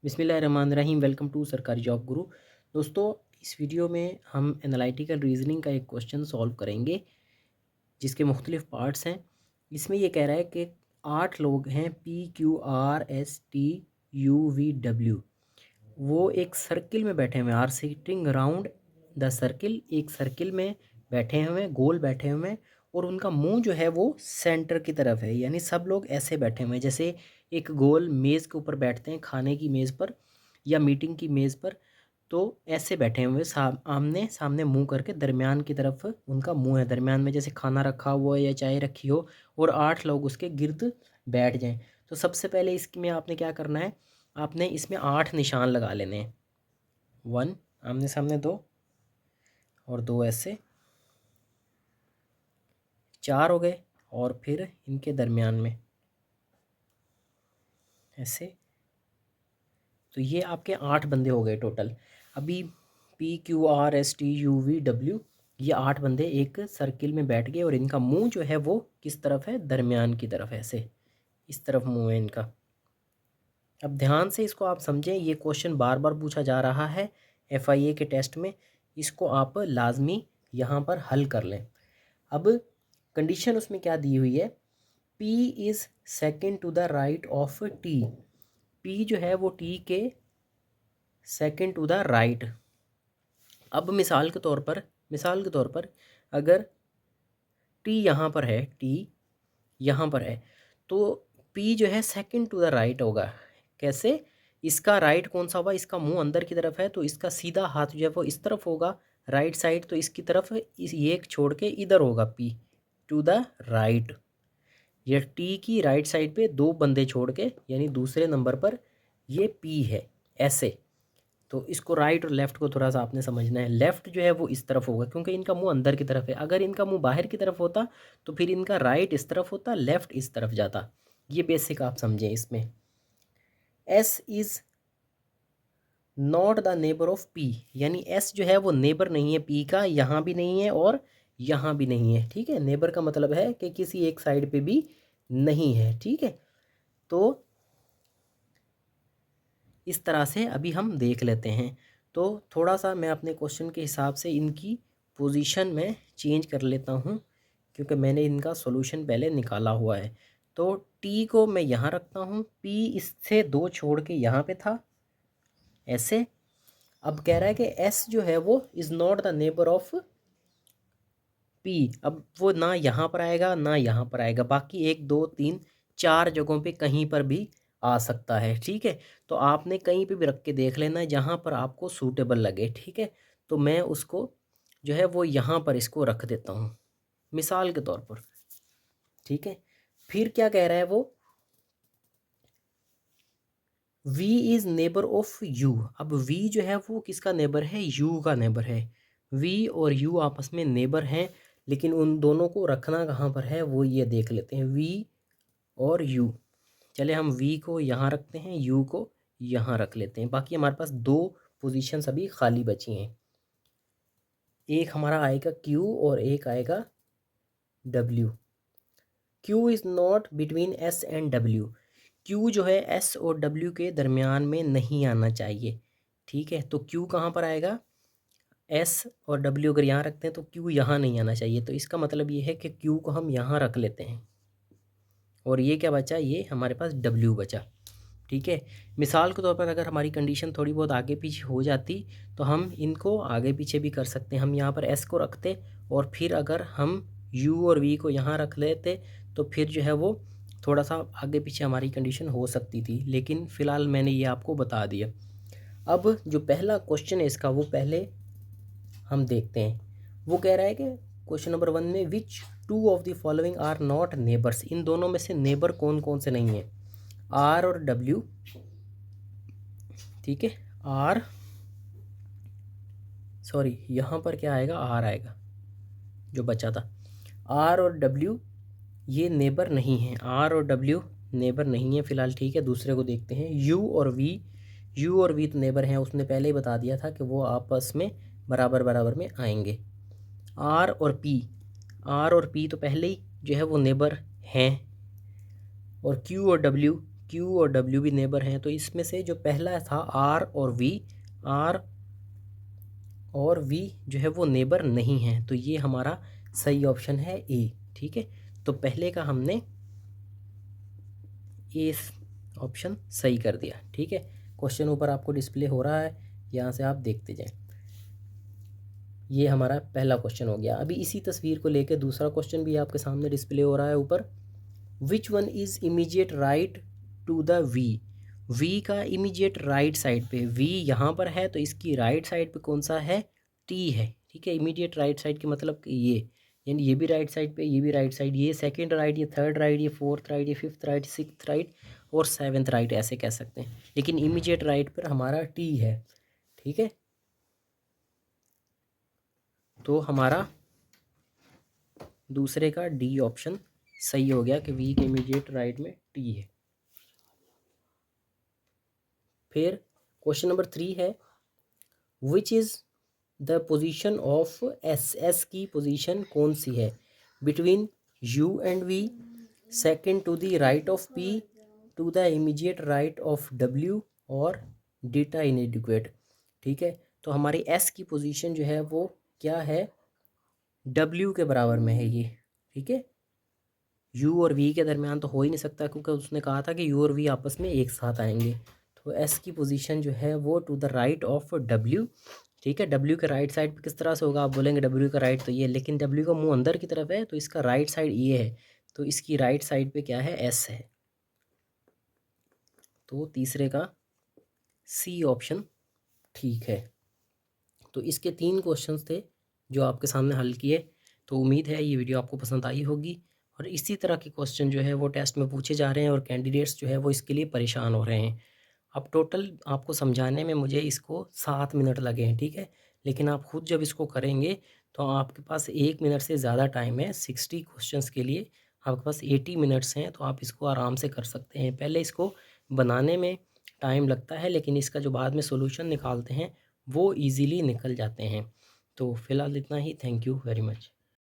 बिस्मिल्लाहिर्रहमानिर्रहीम। Welcome to सरकारी job गुरु। दोस्तों, इस वीडियो में हम एनालिटिकल रीजनिंग का एक क्वेश्चन सॉल्व करेंगे जिसके मुख्तलिफ पार्ट्स हैं। इसमें ये कह रहा है कि 8 लोग हैं, PQRSTUVW। वो एक सर्किल में बैठे हुए हैं, are sitting around the circle. एक सर्किल में बैठे हुए हैं, गोल बैठे हुए हैं, और उनका मुंह जो है वो सेंटर की तरफ है। यानी सब लोग ऐसे बैठे हुए हैं जैसे एक गोल मेज़ के ऊपर बैठते हैं, खाने की मेज़ पर या मीटिंग की मेज़ पर। तो ऐसे बैठे हुए आमने सामने मुंह करके, दरमियान की तरफ उनका मुंह है, दरमियान में जैसे खाना रखा हुआ है या चाय रखी हो, और 8 लोग उसके गिर्द बैठ जाएं। तो सबसे पहले इसमें आपने क्या करना है, आपने इसमें 8 निशान लगा लेने हैं। 1 आमने सामने, 2 और 2 ऐसे, 4 हो गए, और फिर इनके दरमियान में ऐसे। तो ये आपके 8 बंदे हो गए टोटल। अभी PQRSTUVW, ये 8 बंदे एक सर्किल में बैठ गए और इनका मुंह जो है वो किस तरफ है, दरमियान की तरफ, ऐसे इस तरफ मुंह है इनका। अब ध्यान से इसको आप समझें, ये क्वेश्चन बार बार पूछा जा रहा है FIA के टेस्ट में। इसको आप लाजमी यहाँ पर हल कर लें। अब कंडीशन उसमें क्या दी हुई है, P is second to the right of T। P जो है वो T के सेकेंड टू द राइट। अब मिसाल के तौर पर अगर T यहाँ पर है, T यहाँ पर है, तो P जो है सेकेंड टू द राइट होगा। कैसे? इसका राइट कौन सा होगा, इसका मुंह अंदर की तरफ है, तो इसका सीधा हाथ जो है वो इस तरफ होगा, राइट साइड। तो इसकी तरफ इस ये छोड़ के इधर होगा, P टू द राइट। ये T की राइट साइड पे 2 बंदे छोड़ के, यानी दूसरे नंबर पर ये P है, ऐसे। तो इसको राइट और लेफ़्ट को थोड़ा सा आपने समझना है। लेफ़्ट जो है वो इस तरफ होगा क्योंकि इनका मुंह अंदर की तरफ है। अगर इनका मुंह बाहर की तरफ होता तो फिर इनका राइट इस तरफ होता, लेफ़्ट इस तरफ जाता। ये बेसिक आप समझें इसमें। S is not the neighbour of P, यानी S जो है वो नेबर नहीं है P का, यहाँ भी नहीं है और यहाँ भी नहीं है। ठीक है, नेबर का मतलब है कि किसी एक साइड पे भी नहीं है। ठीक है, तो इस तरह से अभी हम देख लेते हैं। तो थोड़ा सा मैं अपने क्वेश्चन के हिसाब से इनकी पोजीशन में चेंज कर लेता हूँ क्योंकि मैंने इनका सॉल्यूशन पहले निकाला हुआ है। तो T को मैं यहाँ रखता हूँ, P इससे 2 छोड़ के यहाँ पे था, ऐसे। अब कह रहा है कि S जो है वो is not the neighbour of P। अब वो ना यहाँ पर आएगा ना यहाँ पर आएगा, बाकी 1 2 3 4 जगहों पे कहीं पर भी आ सकता है। ठीक है, तो आपने कहीं पे भी रख के देख लेना है जहाँ पर आपको सूटेबल लगे। ठीक है, तो मैं उसको जो है वो यहाँ पर इसको रख देता हूँ मिसाल के तौर पर। ठीक है, फिर क्या कह रहा है वो, V is neighbour of U। अब V जो है वो किसका नेबर है, U का नेबर है। V और U आपस में नेबर हैं, लेकिन उन दोनों को रखना कहाँ पर है वो ये देख लेते हैं, V और U। चले हम V को यहाँ रखते हैं, U को यहाँ रख लेते हैं। बाकी हमारे पास 2 पोजीशंस अभी खाली बची हैं। एक हमारा आएगा Q और एक आएगा W। Q is not between S and W। Q जो है S और W के दरमियान में नहीं आना चाहिए। ठीक है, तो Q कहाँ पर आएगा, S और W अगर यहाँ रखते हैं तो Q यहाँ नहीं आना चाहिए। तो इसका मतलब ये है कि Q को हम यहाँ रख लेते हैं, और ये क्या बचा, ये हमारे पास W बचा। ठीक है, मिसाल के तौर पर अगर हमारी कंडीशन थोड़ी बहुत आगे पीछे हो जाती तो हम इनको आगे पीछे भी कर सकते हैं। हम यहाँ पर S को रखते और फिर अगर हम U और V को यहाँ रख लेते तो फिर जो है वो थोड़ा सा आगे पीछे हमारी कंडीशन हो सकती थी, लेकिन फ़िलहाल मैंने ये आपको बता दिया। अब जो पहला क्वेश्चन है इसका वो पहले हम देखते हैं। वो कह रहा है कि क्वेश्चन नंबर 1 में which 2 of the following are not neighbours. इन दोनों में से नेबर कौन कौन से नहीं है, R और W। ठीक है, R, सॉरी यहाँ पर क्या आएगा, R आएगा जो बचा था। R और W ये नेबर नहीं है, R और W नेबर नहीं है फ़िलहाल। ठीक है, दूसरे को देखते हैं, U और V तो नेबर हैं, उसने पहले ही बता दिया था कि वो आपस में बराबर बराबर में आएंगे। R और P तो पहले ही जो है वो नेबर हैं, और Q क्यू और डब्ल्यू भी नेबर हैं। तो इसमें से जो पहला था आर और वी जो है वो नेबर नहीं हैं, तो ये हमारा सही ऑप्शन है ए। ठीक है, तो पहले का हमने ए ऑप्शन सही कर दिया। ठीक है, क्वेश्चन ऊपर आपको डिस्प्ले हो रहा है, यहाँ से आप देखते जाएं। ये हमारा पहला क्वेश्चन हो गया। अभी इसी तस्वीर को लेकर दूसरा क्वेश्चन भी आपके सामने डिस्प्ले हो रहा है ऊपर। Which one is immediate right to the V. V का इमीडिएट राइट साइड पे, वी यहाँ पर है तो इसकी राइट साइड पे कौन सा है, टी है। ठीक है, इमीडिएट राइट साइड की मतलब कि ये, यानी ये भी राइट साइड पे, ये भी राइट साइड, ये सेकंड राइट, ये थर्ड राइट, ये फोर्थ राइट, ये फिफ्थ राइट, सिक्स्थ राइट और सेवन्थ राइट, ऐसे कह सकते हैं। लेकिन इमीडिएट राइट पर हमारा टी है। ठीक है, तो हमारा दूसरे का डी ऑप्शन सही हो गया कि वी के इमीडिएट राइट में टी है। फिर क्वेश्चन नंबर 3 है, which is the position of S. S की पोजीशन कौन सी है, between U and V, second to the right of P, to the immediate right of W और डेटा इनएडिक्वेट। ठीक है, तो हमारी एस की पोजीशन जो है वो क्या है, डब्ल्यू के बराबर में है ये। ठीक है, यू और वी के दरमियान तो हो ही नहीं सकता, क्योंकि उसने कहा था कि यू और वी आपस में एक साथ आएंगे। तो एस की पोजीशन जो है वो to the right of W. ठीक है, डब्ल्यू के राइट साइड पे किस तरह से होगा, आप बोलेंगे डब्ल्यू का राइट तो ये, लेकिन डब्ल्यू का मुंह अंदर की तरफ है तो इसका राइट साइड ये है, तो इसकी राइट साइड पे क्या है, एस है। तो तीसरे का सी ऑप्शन ठीक है। तो इसके 3 क्वेश्चंस थे जो आपके सामने हल किए। तो उम्मीद है ये वीडियो आपको पसंद आई होगी, और इसी तरह के क्वेश्चन जो है वो टेस्ट में पूछे जा रहे हैं और कैंडिडेट्स जो है वो इसके लिए परेशान हो रहे हैं। अब टोटल आपको समझाने में मुझे इसको 7 मिनट लगे हैं। ठीक है, लेकिन आप खुद जब इसको करेंगे तो आपके पास 1 मिनट से ज़्यादा टाइम है। 60 क्वेश्चंस के लिए आपके पास 80 मिनट्स हैं, तो आप इसको आराम से कर सकते हैं। पहले इसको बनाने में टाइम लगता है, लेकिन इसका जो बाद में सोल्यूशन निकालते हैं वो ईज़िली निकल जाते हैं। तो फ़िलहाल इतना ही। Thank you very much.